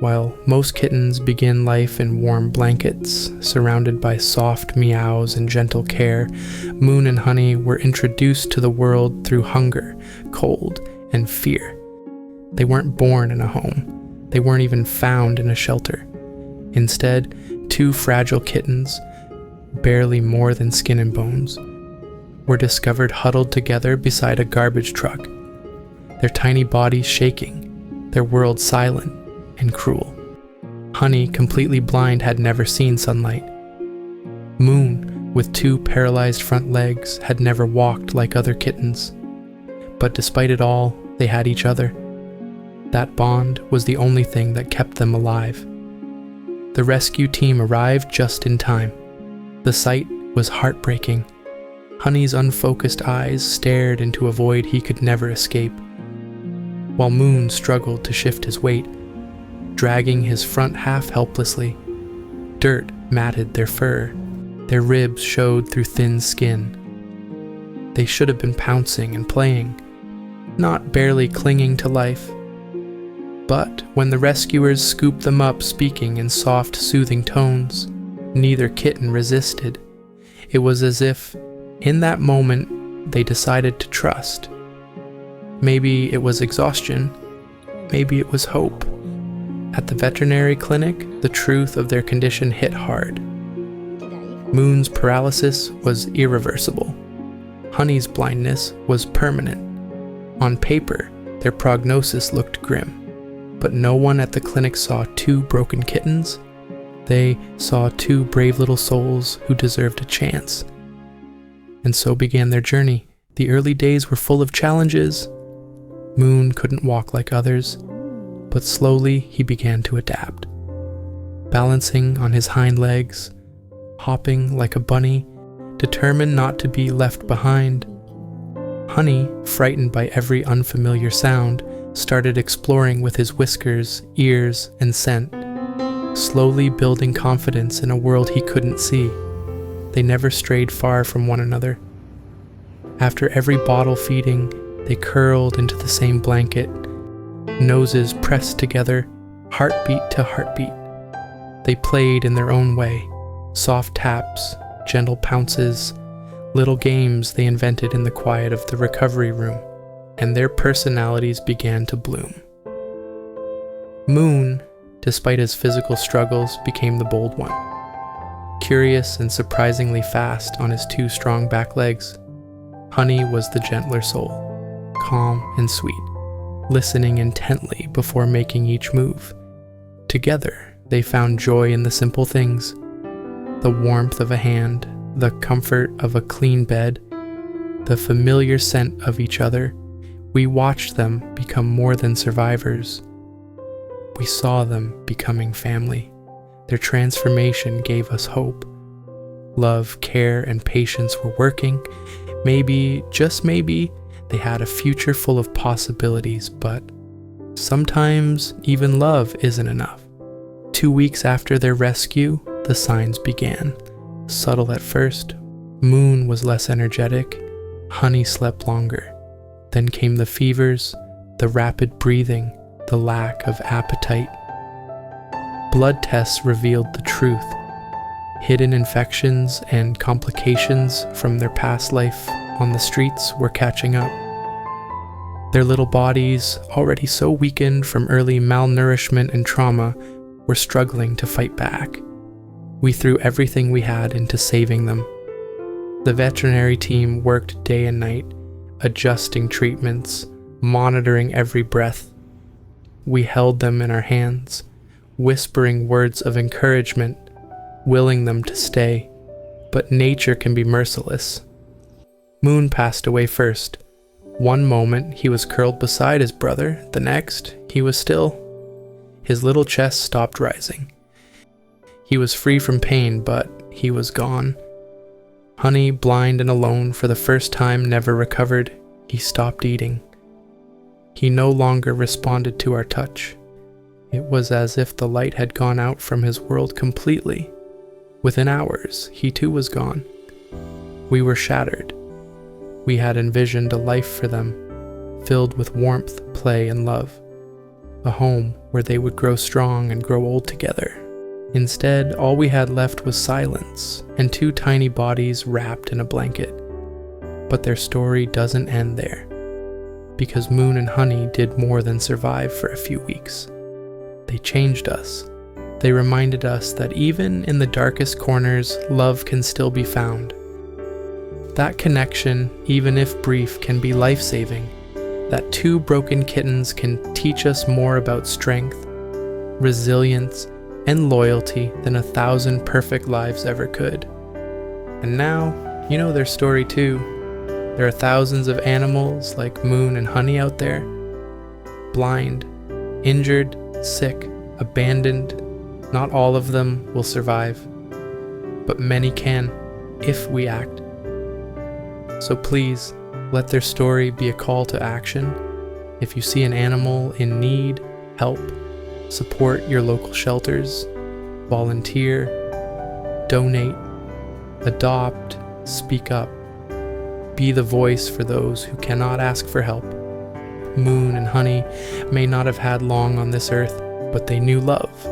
While most kittens begin life in warm blankets, surrounded by soft meows and gentle care, Moon and Honey were introduced to the world through hunger, cold, and fear. They weren't born in a home. They weren't even found in a shelter. Instead, two fragile kittens, barely more than skin and bones, were discovered huddled together beside a garbage truck, their tiny bodies shaking, their world silent and cruel. Honey, completely blind, had never seen sunlight. Moon, with two paralyzed front legs, had never walked like other kittens. But despite it all, they had each other. That bond was the only thing that kept them alive. The rescue team arrived just in time. The sight was heartbreaking. Honey's unfocused eyes stared into a void he could never escape, while Moon struggled to shift his weight, dragging his front half helplessly. Dirt matted their fur. Their ribs showed through thin skin. They should have been pouncing and playing, not barely clinging to life. But when the rescuers scooped them up, speaking in soft, soothing tones, neither kitten resisted. It was as if, in that moment, they decided to trust. Maybe it was exhaustion. Maybe it was hope. At the veterinary clinic, the truth of their condition hit hard. Moon's paralysis was irreversible. Honey's blindness was permanent. On paper, their prognosis looked grim. But no one at the clinic saw two broken kittens. They saw two brave little souls who deserved a chance. And so began their journey. The early days were full of challenges. Moon couldn't walk like others, but slowly he began to adapt. Balancing on his hind legs, hopping like a bunny, determined not to be left behind. Honey, frightened by every unfamiliar sound, started exploring with his whiskers, ears, and scent, slowly building confidence in a world he couldn't see. They never strayed far from one another. After every bottle feeding, they curled into the same blanket, noses pressed together, heartbeat to heartbeat. They played in their own way, soft taps, gentle pounces, little games they invented in the quiet of the recovery room, and their personalities began to bloom. Moon, despite his physical struggles, became the bold one. Curious and surprisingly fast on his two strong back legs, Honey was the gentler soul, calm and sweet, listening intently before making each move. Together, they found joy in the simple things: the warmth of a hand, the comfort of a clean bed, the familiar scent of each other. We watched them become more than survivors. We saw them becoming family. Their transformation gave us hope. Love, care, and patience were working. Maybe, just maybe, they had a future full of possibilities, but sometimes even love isn't enough. 2 weeks after their rescue, the signs began. Subtle at first, Moon was less energetic, Honey slept longer. Then came the fevers, the rapid breathing, the lack of appetite. Blood tests revealed the truth. Hidden infections and complications from their past life on the streets were catching up. Their little bodies, already so weakened from early malnourishment and trauma, were struggling to fight back. We threw everything we had into saving them. The veterinary team worked day and night, adjusting treatments, monitoring every breath. We held them in our hands, whispering words of encouragement, willing them to stay. But nature can be merciless. Moon passed away first. One moment he was curled beside his brother, the next he was still. His little chest stopped rising. He was free from pain, but he was gone. Honey, blind and alone for the first time, never recovered. He stopped eating. He no longer responded to our touch. It was as if the light had gone out from his world completely. Within hours, he too was gone. We were shattered. We had envisioned a life for them, filled with warmth, play, and love. a home where they would grow strong and grow old together. Instead, all we had left was silence and two tiny bodies wrapped in a blanket. But their story doesn't end there, because Moon and Honey did more than survive for a few weeks. They changed us. They reminded us that even in the darkest corners, love can still be found. That connection, even if brief, can be life-saving. That two broken kittens can teach us more about strength, resilience, and loyalty than 1,000 perfect lives ever could. And now, you know their story too. There are thousands of animals like Moon and Honey out there, blind, injured, sick, abandoned. Not all of them will survive, but many can, if we act. So please, let their story be a call to action. If you see an animal in need, help. Support your local shelters, volunteer, donate, adopt, speak up. Be the voice for those who cannot ask for help. Moon and Honey may not have had long on this earth, but they knew love.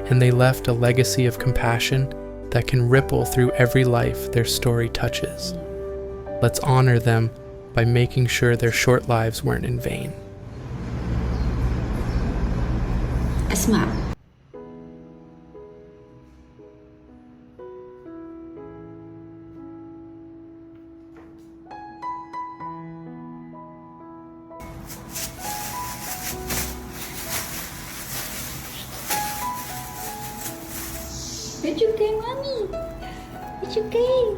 And they left a legacy of compassion that can ripple through every life their story touches. Let's honor them by making sure their short lives weren't in vain. اسمع. It's okay, mommy. It's okay.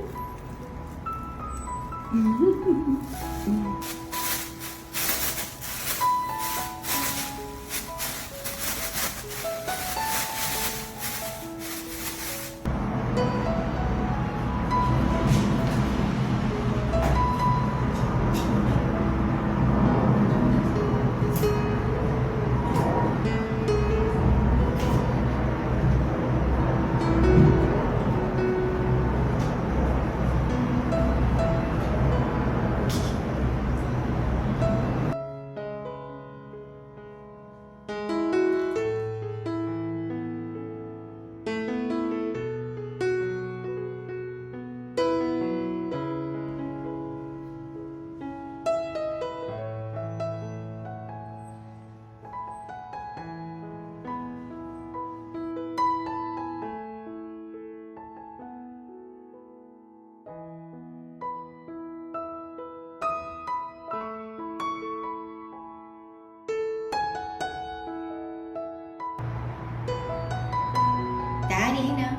تعالي هنا.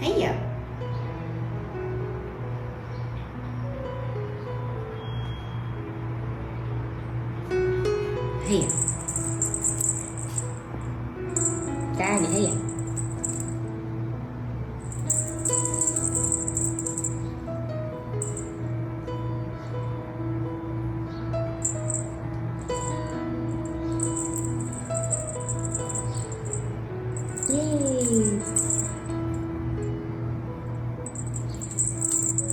هيا. هيا. تعالي هيا.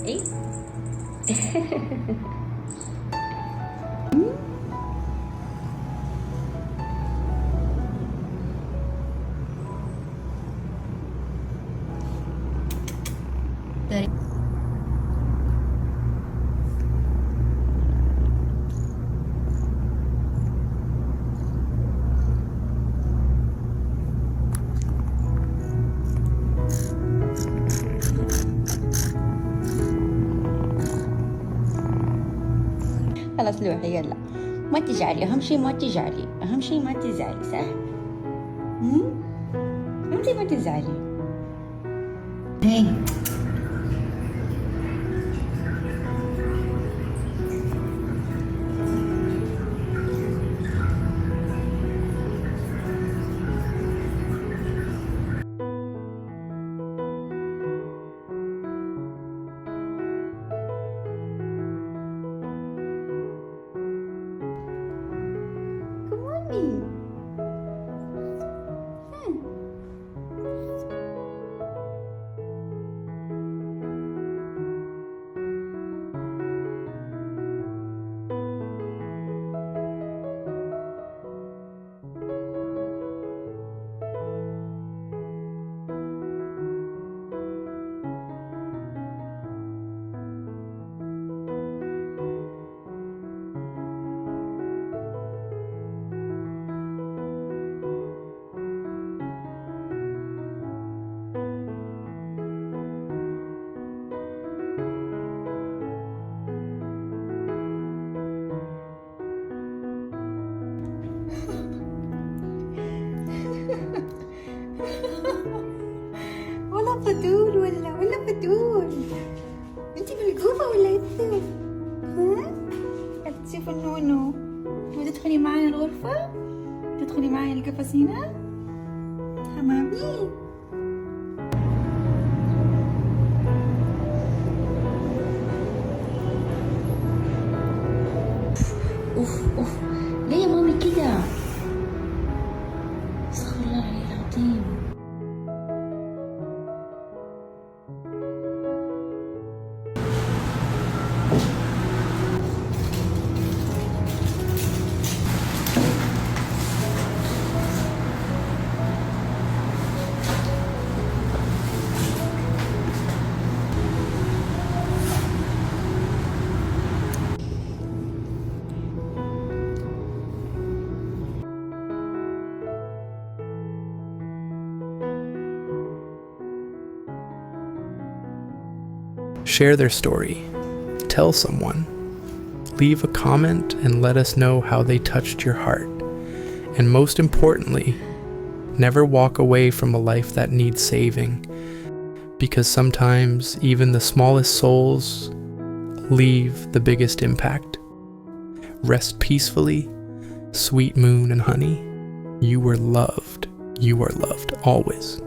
إيه؟ خلاص لوحي يلا ما تزعلي. أهم شي ما تزعلي. أهم شي ما تزعلي صح؟ أهم شي ما تزعلي. هي في النونو. وتدخلي معنا الغرفة؟ تدخلي معي القفص هنا؟ حمامي. اوف اوف، ليه يا مامي كده؟ استغفر الله العلي العظيم. Share their story. Tell someone. Leave a comment and let us know how they touched your heart. And most importantly, never walk away from a life that needs saving, because sometimes even the smallest souls leave the biggest impact. Rest peacefully, sweet moon and honey. You were loved. You are loved always.